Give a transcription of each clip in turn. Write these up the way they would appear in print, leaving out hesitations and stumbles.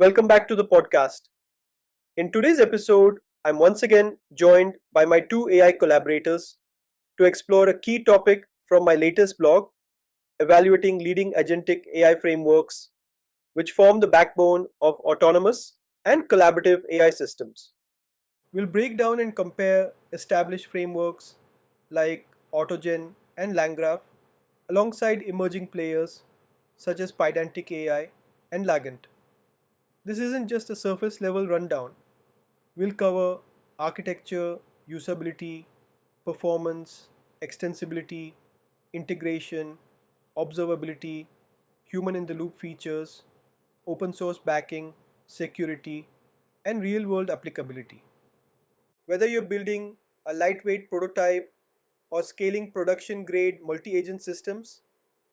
Welcome back to the podcast. In today's episode, I'm once again joined by my two AI collaborators to explore a key topic from my latest blog, evaluating leading agentic AI frameworks, which form the backbone of autonomous and collaborative AI systems. We'll break down and compare established frameworks like AutoGen and LangGraph alongside emerging players such as PydanticAI and Lagent. This isn't just a surface level rundown. We'll cover architecture, usability, performance, extensibility, integration, observability, human in the loop features, open source backing, security, and real world applicability. Whether you're building a lightweight prototype or scaling production grade multi agent systems,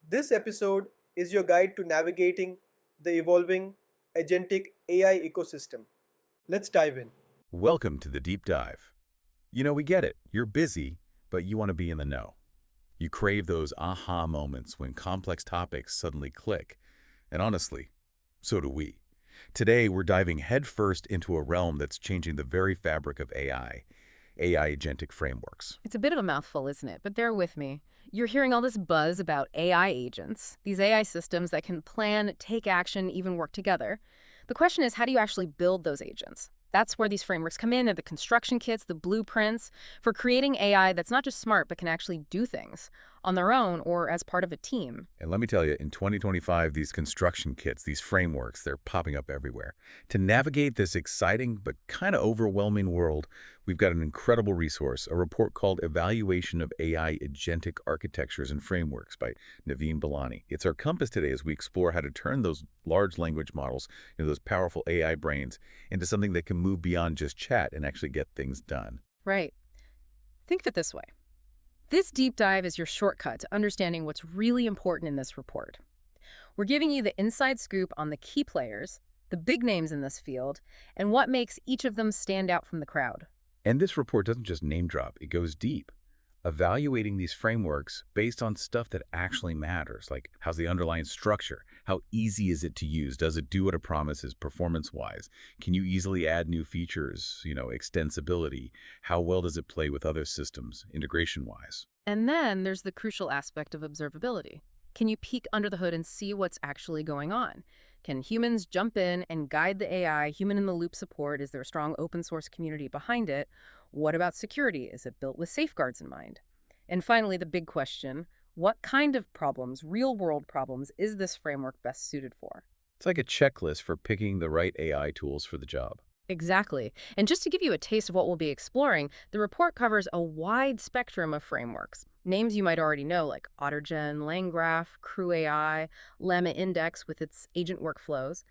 this episode is your guide to navigating the evolving agentic AI ecosystem. Let's dive in. Welcome to the deep dive. We get it. You're busy, but you want to be in the know. You crave those aha moments when complex topics suddenly click. And honestly, so do we. Today, we're diving headfirst into a realm that's changing the very fabric of AI agentic frameworks. It's a bit of a mouthful, isn't it? But bear with me. You're hearing all this buzz about AI agents, these AI systems that can plan, take action, even work together. The question is, how do you actually build those agents? That's where these frameworks come in. They're the construction kits, the blueprints for creating AI that's not just smart, but can actually do things on their own or as part of a team. And let me tell you, in 2025, these construction kits, these frameworks, they're popping up everywhere. To navigate this exciting but kind of overwhelming world, we've got an incredible resource, a report called Evaluation of AI Agentic Architectures and Frameworks by Naveen Balani. It's our compass today as we explore how to turn those large language models, those powerful AI brains, into something that can move beyond just chat and actually get things done. Right. Think of it this way. This deep dive is your shortcut to understanding what's really important in this report. We're giving you the inside scoop on the key players, the big names in this field, and what makes each of them stand out from the crowd. And this report doesn't just name drop, it goes deep, evaluating these frameworks based on stuff that actually matters, like how's the underlying structure, how easy is it to use, does it do what it promises performance-wise, can you easily add new features, extensibility, how well does it play with other systems, integration-wise. And then there's the crucial aspect of observability. Can you peek under the hood and see what's actually going on? Can humans jump in and guide the AI, human-in-the-loop support? Is there a strong open source community behind it? What about security? Is it built with safeguards in mind? And finally, the big question, what kind of problems, real-world problems, is this framework best suited for? It's like a checklist for picking the right AI tools for the job. Exactly. And just to give you a taste of what we'll be exploring, the report covers a wide spectrum of frameworks. Names you might already know, like AutoGen, LangGraph, CrewAI, Llama Index with its agent workflows.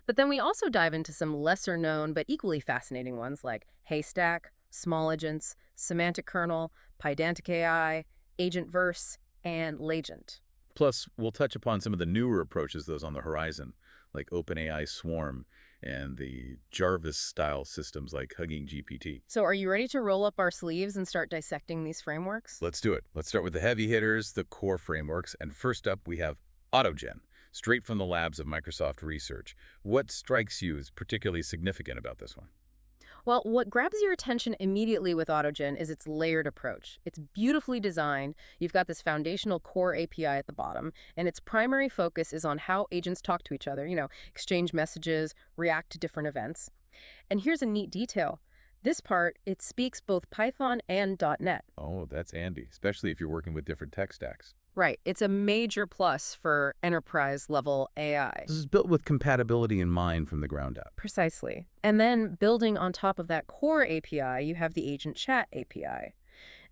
But then we also dive into some lesser-known but equally fascinating ones like Haystack, Small Agents, Semantic Kernel, PydanticAI, AgentVerse, and Lagent. Plus, we'll touch upon some of the newer approaches, those on the horizon, like OpenAI Swarm and the Jarvis-style systems like Hugging GPT. So are you ready to roll up our sleeves and start dissecting these frameworks? Let's do it. Let's start with the heavy hitters, the core frameworks. And first up, we have AutoGen, straight from the labs of Microsoft Research. What strikes you as particularly significant about this one? Well, what grabs your attention immediately with AutoGen is its layered approach. It's beautifully designed. You've got this foundational core API at the bottom, and its primary focus is on how agents talk to each other, exchange messages, react to different events. And here's a neat detail. This part, it speaks both Python and .NET. Oh, that's handy, especially if you're working with different tech stacks. Right. It's a major plus for enterprise-level AI. This is built with compatibility in mind from the ground up. Precisely. And then building on top of that core API, you have the Agent Chat API.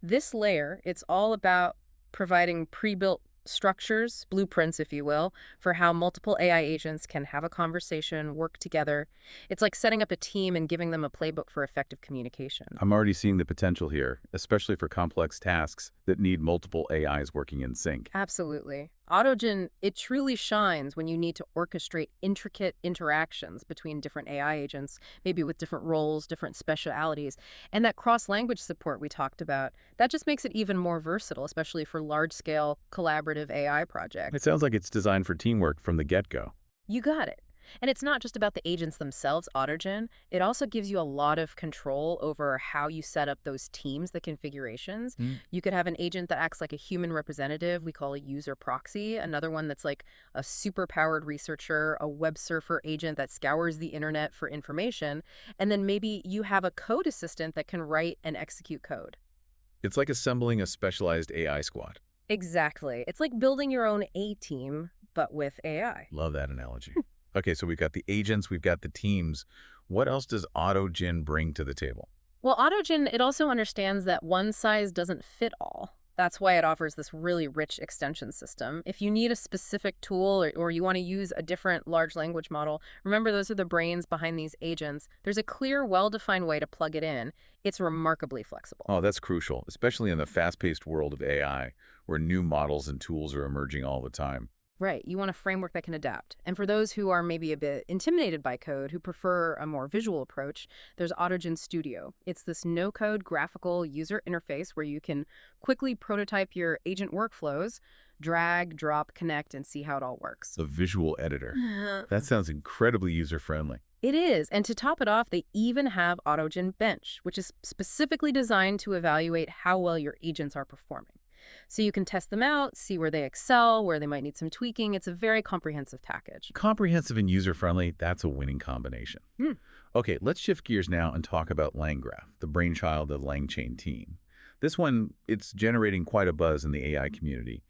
This layer, it's all about providing pre-built structures, blueprints, if you will, for how multiple AI agents can have a conversation, work together. It's like setting up a team and giving them a playbook for effective communication. I'm already seeing the potential here, especially for complex tasks that need multiple AIs working in sync. Absolutely. AutoGen, it truly shines when you need to orchestrate intricate interactions between different AI agents, maybe with different roles, different specialities. And that cross-language support we talked about, that just makes it even more versatile, especially for large-scale collaborative AI projects. It sounds like it's designed for teamwork from the get-go. You got it. And it's not just about the agents themselves, AutoGen. It also gives you a lot of control over how you set up those teams, the configurations. Hmm. You could have an agent that acts like a human representative, we call a user proxy, another one that's like a super-powered researcher, a web surfer agent that scours the internet for information, and then maybe you have a code assistant that can write and execute code. It's like assembling a specialized AI squad. Exactly. It's like building your own A-team, but with AI. Love that analogy. Okay, so we've got the agents, we've got the teams. What else does AutoGen bring to the table? Well, AutoGen, it also understands that one size doesn't fit all. That's why it offers this really rich extension system. If you need a specific tool or you want to use a different large language model, remember those are the brains behind these agents. There's a clear, well-defined way to plug it in. It's remarkably flexible. Oh, that's crucial, especially in the fast-paced world of AI, where new models and tools are emerging all the time. Right, you want a framework that can adapt. And for those who are maybe a bit intimidated by code, who prefer a more visual approach, there's AutoGen Studio. It's this no-code graphical user interface where you can quickly prototype your agent workflows, drag, drop, connect, and see how it all works. The visual editor. That sounds incredibly user-friendly. It is, and to top it off, they even have AutoGen Bench, which is specifically designed to evaluate how well your agents are performing. So you can test them out, see where they excel, where they might need some tweaking. It's a very comprehensive package. Comprehensive and user-friendly, that's a winning combination. Hmm. Okay, let's shift gears now and talk about LangGraph, the brainchild of the LangChain team. This one, it's generating quite a buzz in the AI community.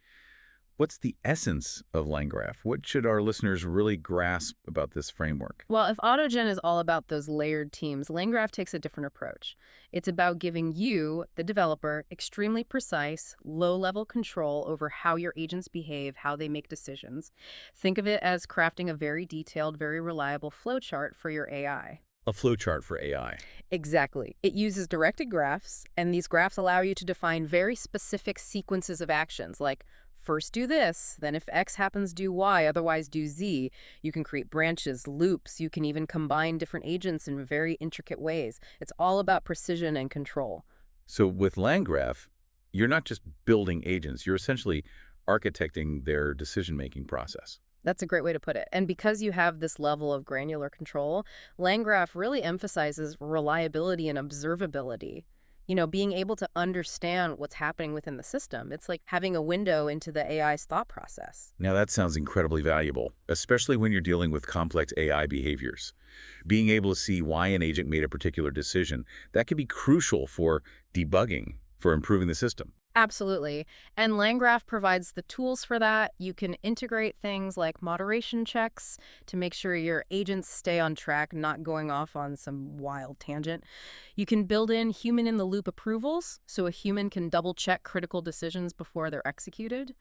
What's the essence of LangGraph? What should our listeners really grasp about this framework? Well, if AutoGen is all about those layered teams, LangGraph takes a different approach. It's about giving you, the developer, extremely precise, low-level control over how your agents behave, how they make decisions. Think of it as crafting a very detailed, very reliable flowchart for your AI. A flowchart for AI. Exactly. It uses directed graphs, and these graphs allow you to define very specific sequences of actions, like first do this, then if X happens, do Y, otherwise do Z. You can create branches, loops. You can even combine different agents in very intricate ways. It's all about precision and control. So with LangGraph, you're not just building agents, you're essentially architecting their decision-making process. That's a great way to put it. And because you have this level of granular control, LangGraph really emphasizes reliability and observability. Being able to understand what's happening within the system. It's like having a window into the AI's thought process. Now that sounds incredibly valuable, especially when you're dealing with complex AI behaviors. Being able to see why an agent made a particular decision, that can be crucial for debugging, for improving the system. Absolutely. And LangGraph provides the tools for that. You can integrate things like moderation checks to make sure your agents stay on track, not going off on some wild tangent. You can build in human-in-the-loop approvals, so a human can double-check critical decisions before they're executed.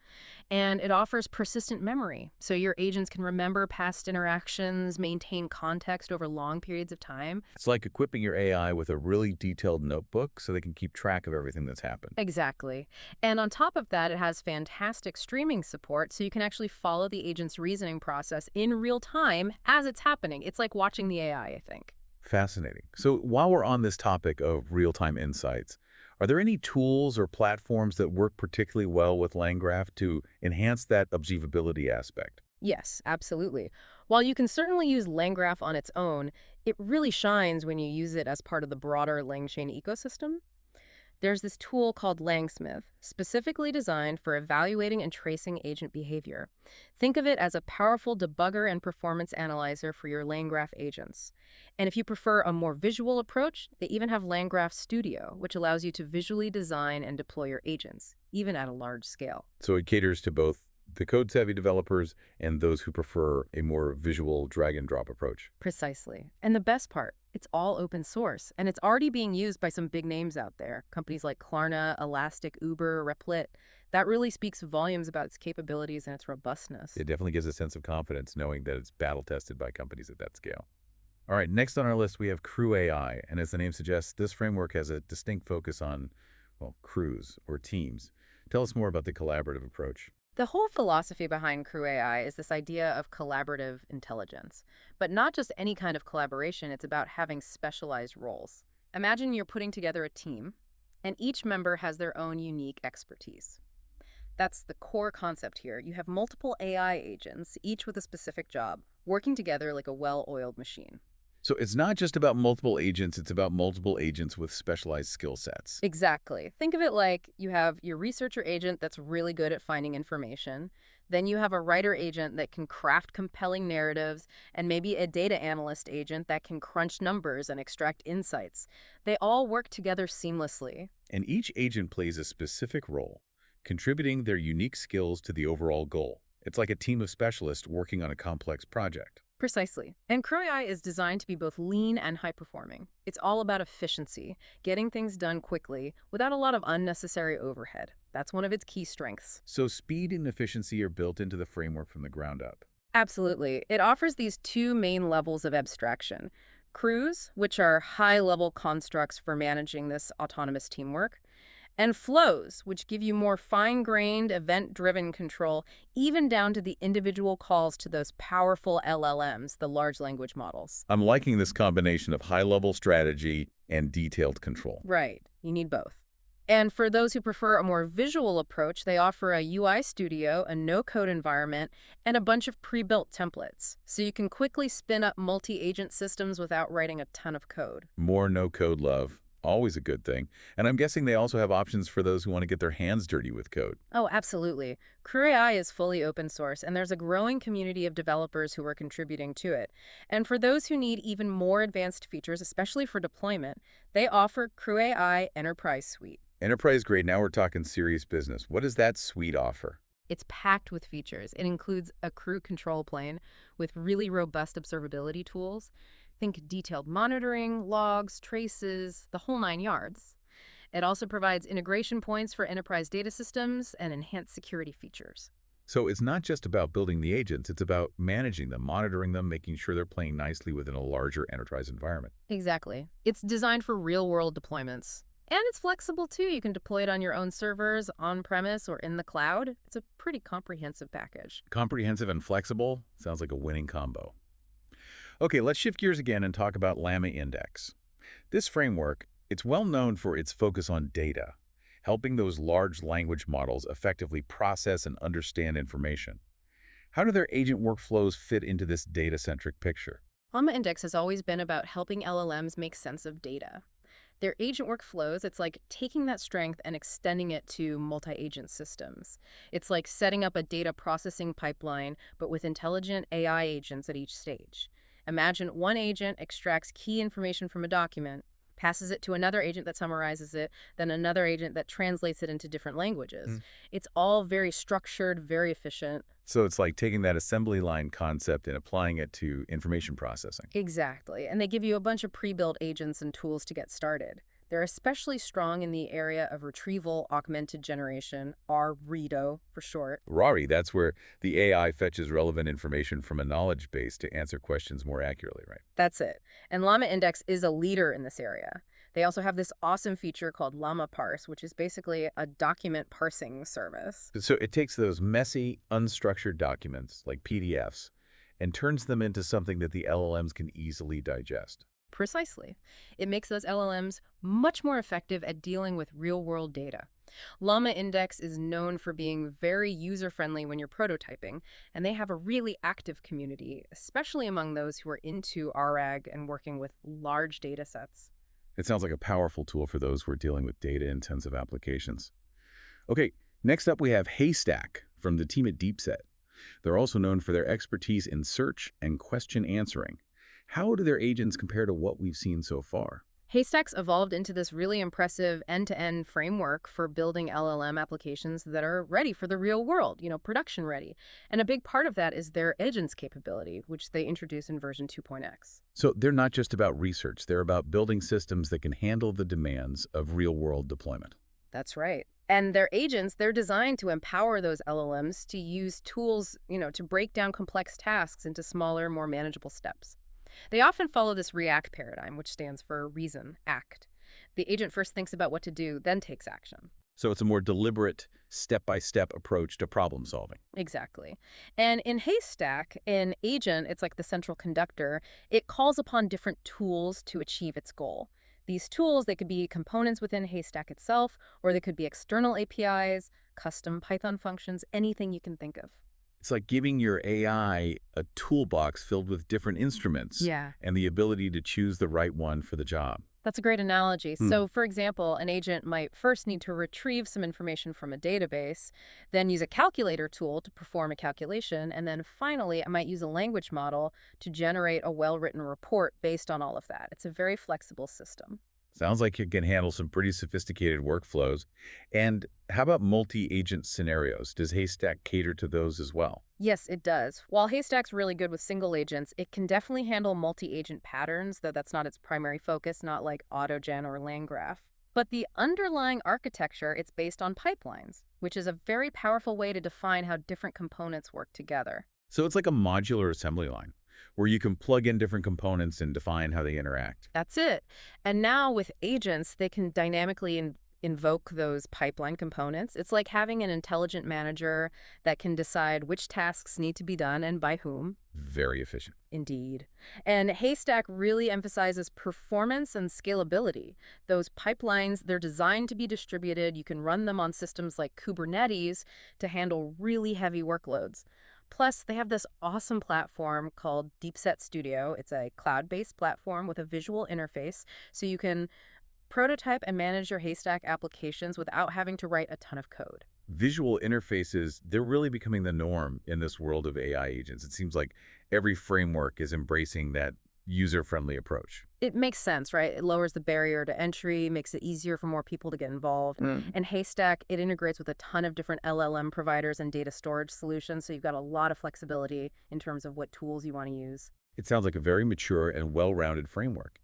And it offers persistent memory, so your agents can remember past interactions, maintain context over long periods of time. It's like equipping your AI with a really detailed notebook so they can keep track of everything that's happened. Exactly. And on top of that, it has fantastic streaming support, so you can actually follow the agent's reasoning process in real time as it's happening. It's like watching the AI, I think. Fascinating. So while we're on this topic of real-time insights, are there any tools or platforms that work particularly well with LangGraph to enhance that observability aspect? Yes, absolutely. While you can certainly use LangGraph on its own, it really shines when you use it as part of the broader LangChain ecosystem. There's this tool called Langsmith, specifically designed for evaluating and tracing agent behavior. Think of it as a powerful debugger and performance analyzer for your LangGraph agents. And if you prefer a more visual approach, they even have LangGraph Studio, which allows you to visually design and deploy your agents, even at a large scale. So it caters to both the code-savvy developers and those who prefer a more visual drag-and-drop approach. Precisely. And the best part, it's all open source, and it's already being used by some big names out there. Companies like Klarna, Elastic, Uber, Replit. That really speaks volumes about its capabilities and its robustness. It definitely gives a sense of confidence knowing that it's battle-tested by companies at that scale. All right, next on our list, we have CrewAI. And as the name suggests, this framework has a distinct focus on, well, crews or teams. Tell us more about the collaborative approach. The whole philosophy behind CrewAI is this idea of collaborative intelligence. But not just any kind of collaboration, it's about having specialized roles. Imagine you're putting together a team, and each member has their own unique expertise. That's the core concept here. You have multiple AI agents, each with a specific job. working together like a well-oiled machine. So it's not just about multiple agents, it's about multiple agents with specialized skill sets. Exactly. Think of it like you have your researcher agent that's really good at finding information. Then you have a writer agent that can craft compelling narratives, and maybe a data analyst agent that can crunch numbers and extract insights. They all work together seamlessly. And each agent plays a specific role, contributing their unique skills to the overall goal. It's like a team of specialists working on a complex project. Precisely. And CrewAI is designed to be both lean and high-performing. It's all about efficiency, getting things done quickly without a lot of unnecessary overhead. That's one of its key strengths. So speed and efficiency are built into the framework from the ground up. Absolutely. It offers these two main levels of abstraction. Crews, which are high-level constructs for managing this autonomous teamwork, and flows, which give you more fine-grained, event-driven control, even down to the individual calls to those powerful LLMs, the large language models. I'm liking this combination of high-level strategy and detailed control. Right. You need both. And for those who prefer a more visual approach, they offer a UI studio, a no-code environment, and a bunch of pre-built templates. So you can quickly spin up multi-agent systems without writing a ton of code. More no-code love, always a good thing. And I'm guessing they also have options for those who want to get their hands dirty with code. Oh, absolutely. CrewAI is fully open source, and there's a growing community of developers who are contributing to it. And for those who need even more advanced features, especially for deployment, they offer CrewAI Enterprise Suite. Enterprise grade, now we're talking serious business. What does that suite offer? It's packed with features. It includes a crew control plane with really robust observability tools. Think detailed monitoring, logs, traces, the whole 9 yards. It also provides integration points for enterprise data systems and enhanced security features. So it's not just about building the agents, it's about managing them, monitoring them, making sure they're playing nicely within a larger enterprise environment. Exactly. It's designed for real-world deployments. And it's flexible, too. You can deploy it on your own servers, on-premise, or in the cloud. It's a pretty comprehensive package. Comprehensive and flexible sounds like a winning combo. Okay, let's shift gears again and talk about Llama Index. This framework, it's well known for its focus on data, helping those large language models effectively process and understand information. How do their agent workflows fit into this data-centric picture? Llama Index has always been about helping LLMs make sense of data. Their agent workflows, it's like taking that strength and extending it to multi-agent systems. It's like setting up a data processing pipeline, but with intelligent AI agents at each stage. Imagine one agent extracts key information from a document, passes it to another agent that summarizes it, then another agent that translates it into different languages. It's all very structured, very efficient. So it's like taking that assembly line concept and applying it to information processing. Exactly. And they give you a bunch of pre-built agents and tools to get started. They're especially strong in the area of retrieval augmented generation, RREDO for short. RARI, that's where the AI fetches relevant information from a knowledge base to answer questions more accurately, right? That's it. And Llama Index is a leader in this area. They also have this awesome feature called Llama Parse, which is basically a document parsing service. So it takes those messy, unstructured documents, like PDFs, and turns them into something that the LLMs can easily digest. Precisely. It makes those LLMs much more effective at dealing with real-world data. Llama Index is known for being very user-friendly when you're prototyping, and they have a really active community, especially among those who are into RAG and working with large data sets. It sounds like a powerful tool for those who are dealing with data-intensive applications. Okay, next up we have Haystack from the team at DeepSet. They're also known for their expertise in search and question answering. How do their agents compare to what we've seen so far? Haystack's evolved into this really impressive end-to-end framework for building LLM applications that are ready for the real world, production ready. And a big part of that is their agents capability, which they introduced in version 2.x. So they're not just about research, they're about building systems that can handle the demands of real-world deployment. That's right. And their agents, they're designed to empower those LLMs to use tools, to break down complex tasks into smaller, more manageable steps. They often follow this REACT paradigm, which stands for reason, act. The agent first thinks about what to do, then takes action. So it's a more deliberate, step-by-step approach to problem solving. Exactly. And in Haystack, an agent, it's like the central conductor, it calls upon different tools to achieve its goal. These tools, they could be components within Haystack itself, or they could be external APIs, custom Python functions, anything you can think of. It's like giving your AI a toolbox filled with different instruments Yeah. and the ability to choose the right one for the job. That's a great analogy. Hmm. So, for example, an agent might first need to retrieve some information from a database, then use a calculator tool to perform a calculation, and then finally, I might use a language model to generate a well-written report based on all of that. It's a very flexible system. Sounds like it can handle some pretty sophisticated workflows. And how about multi-agent scenarios? Does Haystack cater to those as well? Yes, it does. While Haystack's really good with single agents, it can definitely handle multi-agent patterns, though that's not its primary focus, not like AutoGen or LangGraph. But the underlying architecture, it's based on pipelines, which is a very powerful way to define how different components work together. So it's like a modular assembly line where you can plug in different components and define how they interact. That's it. And now with agents, they can dynamically invoke those pipeline components. It's like having an intelligent manager that can decide which tasks need to be done and by whom. Very efficient. Indeed. And Haystack really emphasizes performance and scalability. Those pipelines, they're designed to be distributed. You can run them on systems like Kubernetes to handle really heavy workloads. Plus, they have this awesome platform called DeepSet Studio. It's a cloud-based platform with a visual interface, so you can prototype and manage your Haystack applications without having to write a ton of code. Visual interfaces, they're really becoming the norm in this world of AI agents. It seems like every framework is embracing that user-friendly approach. It makes sense, right? It lowers the barrier to entry, makes it easier for more people to get involved. And Haystack, it integrates with a ton of different LLM providers and data storage solutions, so you've got a lot of flexibility in terms of what tools you want to use. It sounds like a very mature and well-rounded framework.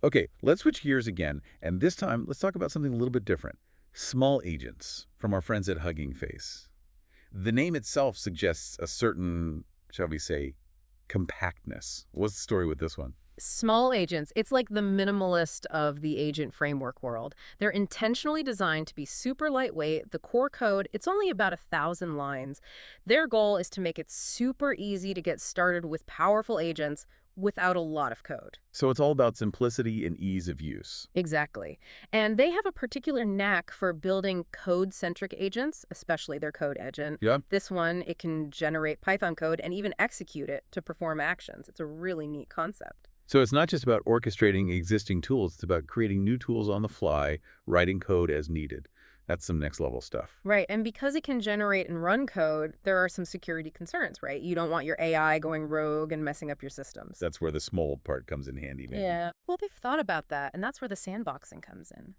Okay, let's switch gears again, and this time let's talk about something a little bit different. Small agents from our friends at Hugging Face. The name itself suggests a certain, shall we say, compactness. What's the story with this one? Small agents, it's like the minimalist of the agent framework world. They're intentionally designed to be super lightweight. The core code, it's only about 1,000 lines. Their goal is to make it super easy to get started with powerful agents without a lot of code. So it's all about simplicity and ease of use. Exactly. And they have a particular knack for building code-centric agents, especially their code agent. Yeah. This one, it can generate Python code and even execute it to perform actions. It's a really neat concept. So it's not just about orchestrating existing tools, it's about creating new tools on the fly, writing code as needed. That's some next level stuff. Right. And because it can generate and run code, there are some security concerns, right? You don't want your AI going rogue and messing up your systems. That's where the small part comes in handy, maybe. Yeah. Well, they've thought about that, and that's where the sandboxing comes in.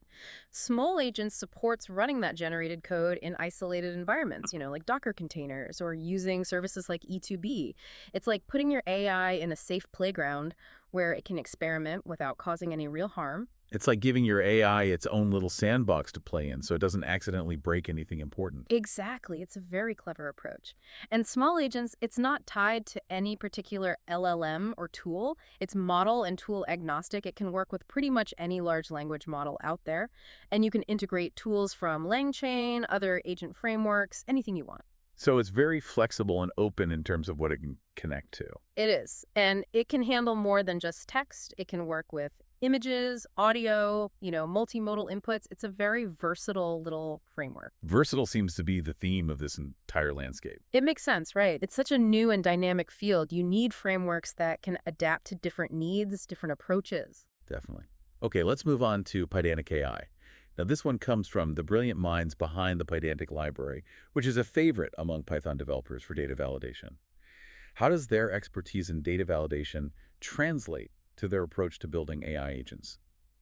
Small Agents supports running that generated code in isolated environments, like Docker containers or using services like E2B. It's like putting your AI in a safe playground where it can experiment without causing any real harm. It's like giving your AI its own little sandbox to play in so it doesn't accidentally break anything important. Exactly. It's a very clever approach. And Small Agents, it's not tied to any particular LLM or tool. It's model and tool agnostic. It can work with pretty much any large language model out there. And you can integrate tools from LangChain, other agent frameworks, anything you want. So it's very flexible and open in terms of what it can connect to. It is. And it can handle more than just text. It can work with images, audio, multimodal inputs. It's a very versatile little framework. Versatile seems to be the theme of this entire landscape. It makes sense, right? It's such a new and dynamic field. You need frameworks that can adapt to different needs, different approaches. Definitely. Okay, let's move on to PydanticAI. Now, this one comes from the brilliant minds behind the Pydantic library, which is a favorite among Python developers for data validation. How does their expertise in data validation translate to their approach to building AI agents?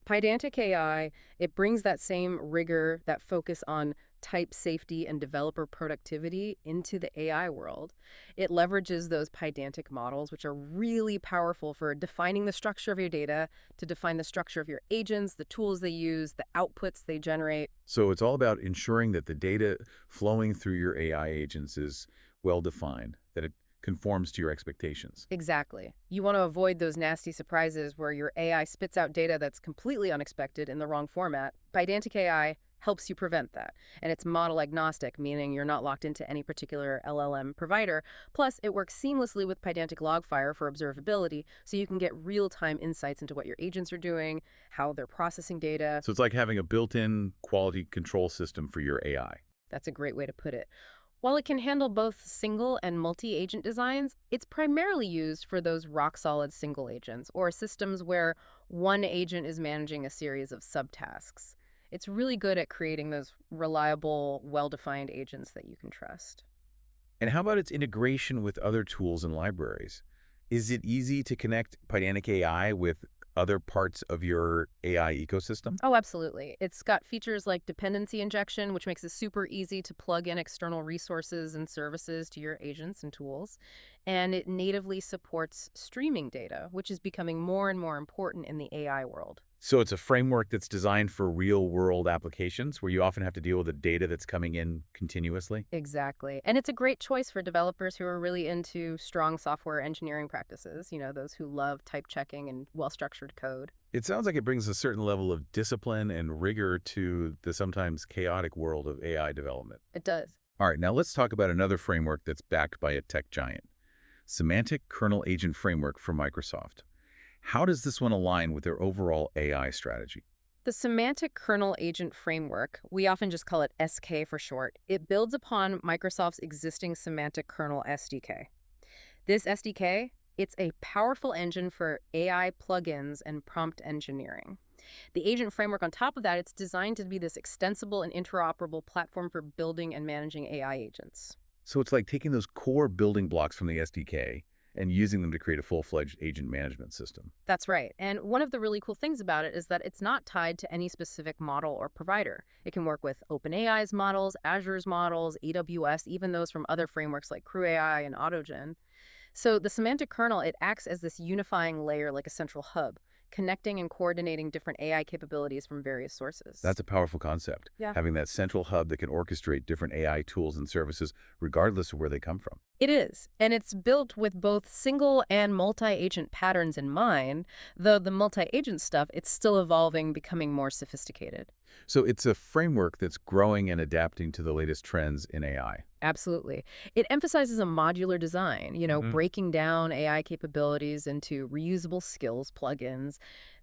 PydanticAI, it brings that same rigor, that focus on type safety and developer productivity into the AI world. It leverages those Pydantic models, which are really powerful for defining the structure of your data, to define the structure of your agents, the tools they use, the outputs they generate. So it's all about ensuring that the data flowing through your AI agents is well defined, that it conforms to your expectations. Exactly. You want to avoid those nasty surprises where your AI spits out data that's completely unexpected in the wrong format. PydanticAI helps you prevent that. And it's model agnostic, meaning you're not locked into any particular LLM provider. Plus, it works seamlessly with Pydantic Logfire for observability, so you can get real-time insights into what your agents are doing, how they're processing data. So it's like having a built-in quality control system for your AI. That's a great way to put it. While it can handle both single and multi-agent designs, it's primarily used for those rock-solid single agents or systems where one agent is managing a series of subtasks. It's really good at creating those reliable, well-defined agents that you can trust. And how about its integration with other tools and libraries? Is it easy to connect PydanticAI with other parts of your AI ecosystem? Oh, absolutely. It's got features like dependency injection, which makes it super easy to plug in external resources and services to your agents and tools. And it natively supports streaming data, which is becoming more and more important in the AI world. So it's a framework that's designed for real-world applications where you often have to deal with the data that's coming in continuously? Exactly. And it's a great choice for developers who are really into strong software engineering practices, those who love type checking and well-structured code. It sounds like it brings a certain level of discipline and rigor to the sometimes chaotic world of AI development. It does. All right, now let's talk about another framework that's backed by a tech giant, Semantic Kernel Agent Framework from Microsoft. How does this one align with their overall AI strategy? The Semantic Kernel Agent Framework, we often just call it SK for short, it builds upon Microsoft's existing Semantic Kernel SDK. This SDK, it's a powerful engine for AI plugins and prompt engineering. The agent framework on top of that, it's designed to be this extensible and interoperable platform for building and managing AI agents. So it's like taking those core building blocks from the SDK and using them to create a full-fledged agent management system. That's right. And one of the really cool things about it is that it's not tied to any specific model or provider. It can work with OpenAI's models, Azure's models, AWS, even those from other frameworks like CrewAI and AutoGen. So the semantic kernel, it acts as this unifying layer like a central hub, connecting and coordinating different AI capabilities from various sources. That's a powerful concept, Yeah. having that central hub that can orchestrate different AI tools and services regardless of where they come from. It is, and it's built with both single and multi-agent patterns in mind, though the multi-agent stuff, it's still evolving, becoming more sophisticated. So it's a framework that's growing and adapting to the latest trends in AI. Absolutely. It emphasizes a modular design, breaking down AI capabilities into reusable skills plugins.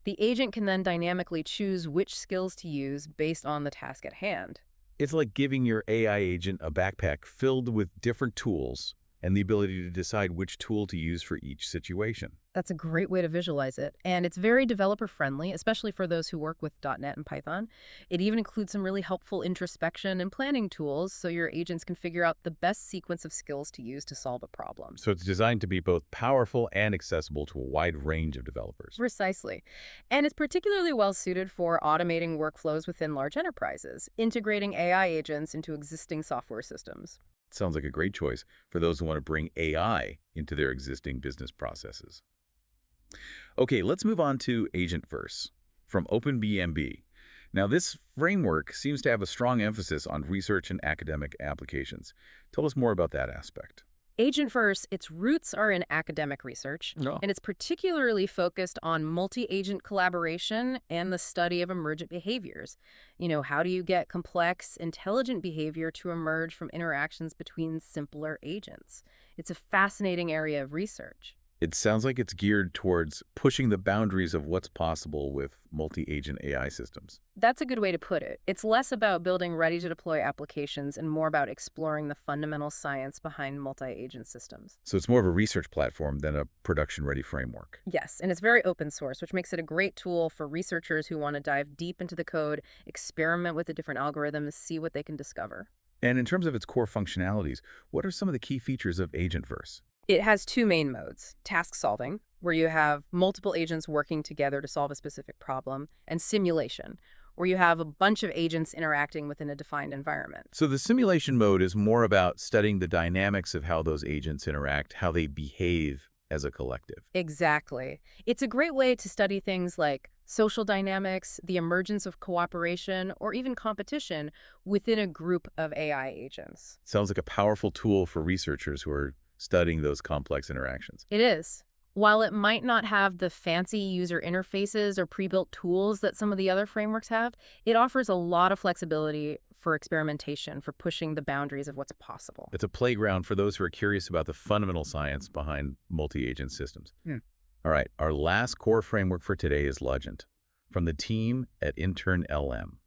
The agent can then dynamically choose which skills to use based on the task at hand. It's like giving your AI agent a backpack filled with different tools and the ability to decide which tool to use for each situation. That's a great way to visualize it. And it's very developer friendly, especially for those who work with .NET and Python. It even includes some really helpful introspection and planning tools so your agents can figure out the best sequence of skills to use to solve a problem. So it's designed to be both powerful and accessible to a wide range of developers. Precisely. And it's particularly well suited for automating workflows within large enterprises, integrating AI agents into existing software systems. Sounds like a great choice for those who want to bring AI into their existing business processes. Okay, let's move on to Agentverse from OpenBMB. Now, this framework seems to have a strong emphasis on research and academic applications. Tell us more about that aspect. Agentverse, its roots are in academic research, No. and it's particularly focused on multi-agent collaboration and the study of emergent behaviors. How do you get complex, intelligent behavior to emerge from interactions between simpler agents? It's a fascinating area of research. It sounds like it's geared towards pushing the boundaries of what's possible with multi-agent AI systems. That's a good way to put it. It's less about building ready-to-deploy applications and more about exploring the fundamental science behind multi-agent systems. So it's more of a research platform than a production-ready framework. Yes, and it's very open source, which makes it a great tool for researchers who want to dive deep into the code, experiment with the different algorithms, see what they can discover. And in terms of its core functionalities, what are some of the key features of Agentverse? It has two main modes: task solving, where you have multiple agents working together to solve a specific problem, and simulation, where you have a bunch of agents interacting within a defined environment. So the simulation mode is more about studying the dynamics of how those agents interact, how they behave as a collective. Exactly. It's a great way to study things like social dynamics, the emergence of cooperation, or even competition within a group of AI agents. Sounds like a powerful tool for researchers who are studying those complex interactions. It is. While it might not have the fancy user interfaces or pre-built tools that some of the other frameworks have, it offers a lot of flexibility for experimentation, for pushing the boundaries of what's possible. It's a playground for those who are curious about the fundamental science behind multi-agent systems. All right, our last core framework for today is Lagent, from the team at Intern LM.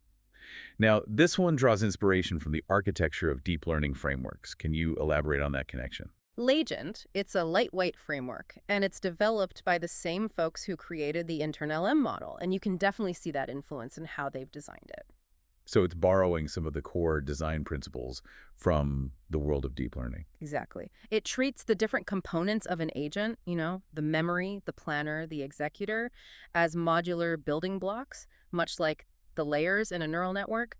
Now, this one draws inspiration from the architecture of deep learning frameworks. Can you elaborate on that connection? Lagent, it's a lightweight framework, and it's developed by the same folks who created the InternLM model, and you can definitely see that influence in how they've designed it. So it's borrowing some of the core design principles from the world of deep learning. Exactly. It treats the different components of an agent, the memory, the planner, the executor, as modular building blocks, much like the layers in a neural network.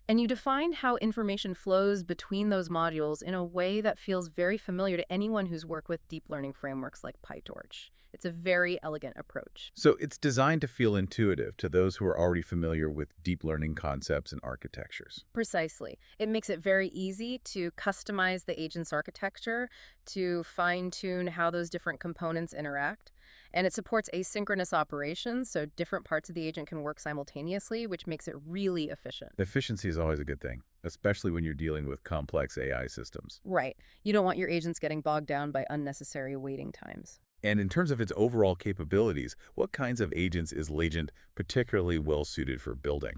And you define how information flows between those modules in a way that feels very familiar to anyone who's worked with deep learning frameworks like PyTorch. It's a very elegant approach. So it's designed to feel intuitive to those who are already familiar with deep learning concepts and architectures. Precisely. It makes it very easy to customize the agent's architecture, to fine-tune how those different components interact. And it supports asynchronous operations, so different parts of the agent can work simultaneously, which makes it really efficient. Efficiency is always a good thing, especially when you're dealing with complex AI systems. Right. You don't want your agents getting bogged down by unnecessary waiting times. And in terms of its overall capabilities, what kinds of agents is Lagent particularly well suited for building?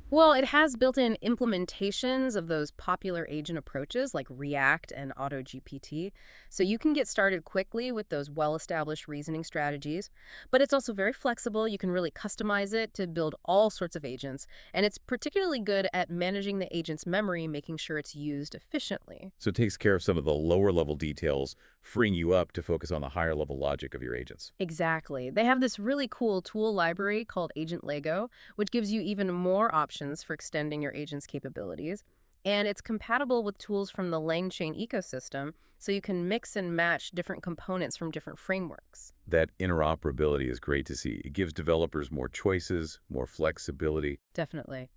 Well, it has built-in implementations of those popular agent approaches like React and AutoGPT, so you can get started quickly with those well-established reasoning strategies. But it's also very flexible. You can really customize it to build all sorts of agents, and it's particularly good at managing the agent's memory, making sure it's used efficiently. So it takes care of some of the lower level details, freeing you up to focus on the higher level logic of your agents. Exactly. They have this really cool tool library called Agent Lego, which gives you even more options for extending your agent's capabilities. And it's compatible with tools from the LangChain ecosystem, so you can mix and match different components from different frameworks. That interoperability is great to see. It gives developers more choices, more flexibility. Definitely.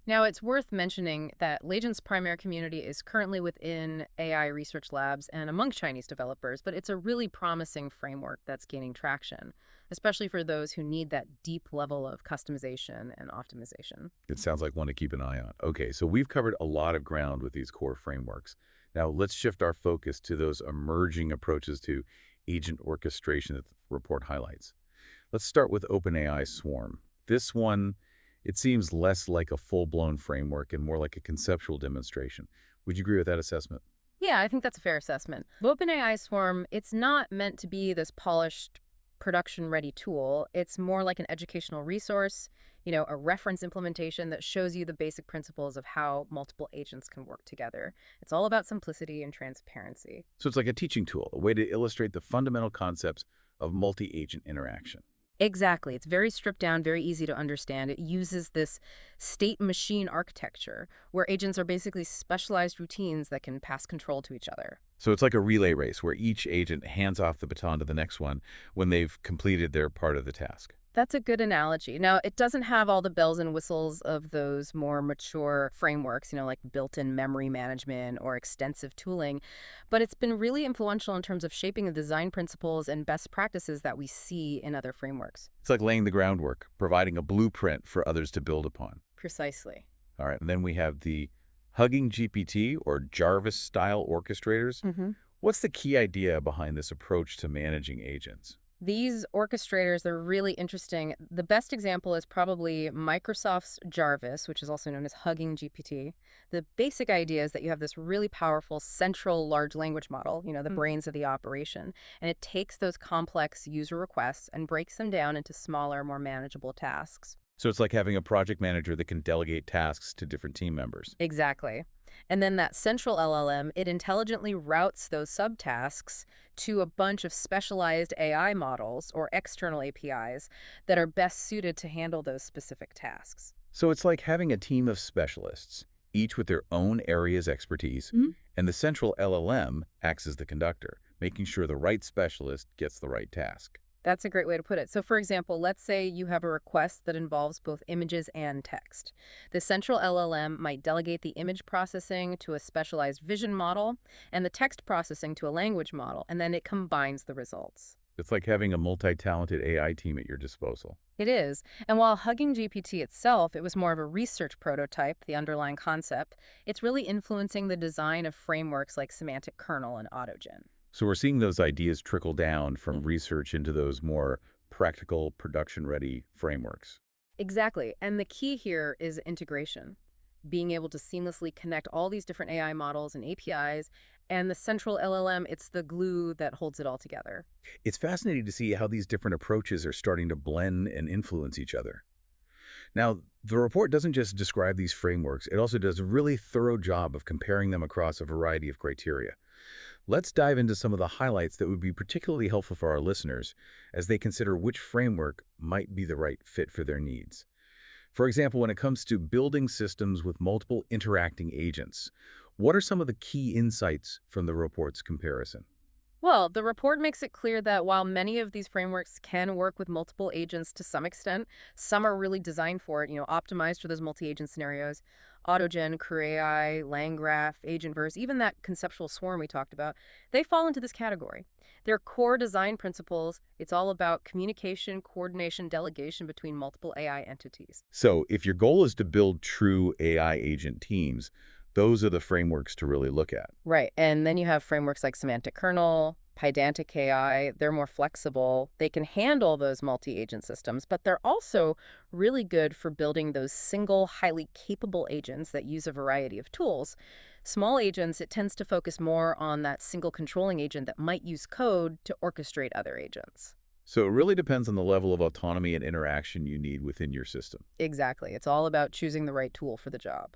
Now, it's worth mentioning that Legent's primary community is currently within AI research labs and among Chinese developers, but it's a really promising framework that's gaining traction, especially for those who need that deep level of customization and optimization. It sounds like one to keep an eye on. Okay, so we've covered a lot of ground with these core frameworks. Now let's shift our focus to those emerging approaches to agent orchestration that the report highlights. Let's start with OpenAI Swarm. This one, it seems less like a full-blown framework and more like a conceptual demonstration. Would you agree with that assessment? Yeah, I think that's a fair assessment. OpenAI Swarm, it's not meant to be this polished production-ready tool. It's more like an educational resource, a reference implementation that shows you the basic principles of how multiple agents can work together. It's all about simplicity and transparency. So it's like a teaching tool, a way to illustrate the fundamental concepts of multi-agent interaction. Exactly. It's very stripped down, very easy to understand. It uses this state machine architecture where agents are basically specialized routines that can pass control to each other. So it's like a relay race where each agent hands off the baton to the next one when they've completed their part of the task. That's a good analogy. Now, it doesn't have all the bells and whistles of those more mature frameworks, like built-in memory management or extensive tooling, but it's been really influential in terms of shaping the design principles and best practices that we see in other frameworks. It's like laying the groundwork, providing a blueprint for others to build upon. Precisely. All right, and then we have the Hugging GPT or Jarvis-style orchestrators. What's the key idea behind this approach to managing agents? These orchestrators, they're really interesting. The best example is probably Microsoft's Jarvis, which is also known as Hugging GPT. The basic idea is that you have this really powerful central large language model, the brains of the operation, and it takes those complex user requests and breaks them down into smaller, more manageable tasks. So it's like having a project manager that can delegate tasks to different team members. Exactly. And then that central LLM, it intelligently routes those subtasks to a bunch of specialized AI models or external APIs that are best suited to handle those specific tasks. So it's like having a team of specialists, each with their own area's expertise, and the central LLM acts as the conductor, making sure the right specialist gets the right task. That's a great way to put it. So for example, let's say you have a request that involves both images and text. The central LLM might delegate the image processing to a specialized vision model and the text processing to a language model, and then it combines the results. It's like having a multi-talented AI team at your disposal. It is. And while Hugging GPT itself, it was more of a research prototype, the underlying concept, it's really influencing the design of frameworks like semantic kernel and AutoGen. So we're seeing those ideas trickle down from research into those more practical, production-ready frameworks. Exactly. And the key here is integration, being able to seamlessly connect all these different AI models and APIs. And the central LLM, it's the glue that holds it all together. It's fascinating to see how these different approaches are starting to blend and influence each other. Now, the report doesn't just describe these frameworks, it also does a really thorough job of comparing them across a variety of criteria. Let's dive into some of the highlights that would be particularly helpful for our listeners as they consider which framework might be the right fit for their needs. For example, when it comes to building systems with multiple interacting agents, what are some of the key insights from the report's comparison? Well, the report makes it clear that while many of these frameworks can work with multiple agents to some extent, some are really designed for it, optimized for those multi-agent scenarios. AutoGen, CrewAI, LangGraph, Agentverse, even that conceptual swarm we talked about, they fall into this category. Their core design principles, it's all about communication, coordination, delegation between multiple AI entities. So, if your goal is to build true AI agent teams, those are the frameworks to really look at. Right. And then you have frameworks like Semantic Kernel, PydanticAI. They're more flexible. They can handle those multi-agent systems, but they're also really good for building those single, highly capable agents that use a variety of tools. Small agents, it tends to focus more on that single controlling agent that might use code to orchestrate other agents. So, it really depends on the level of autonomy and interaction you need within your system. Exactly. It's all about choosing the right tool for the job.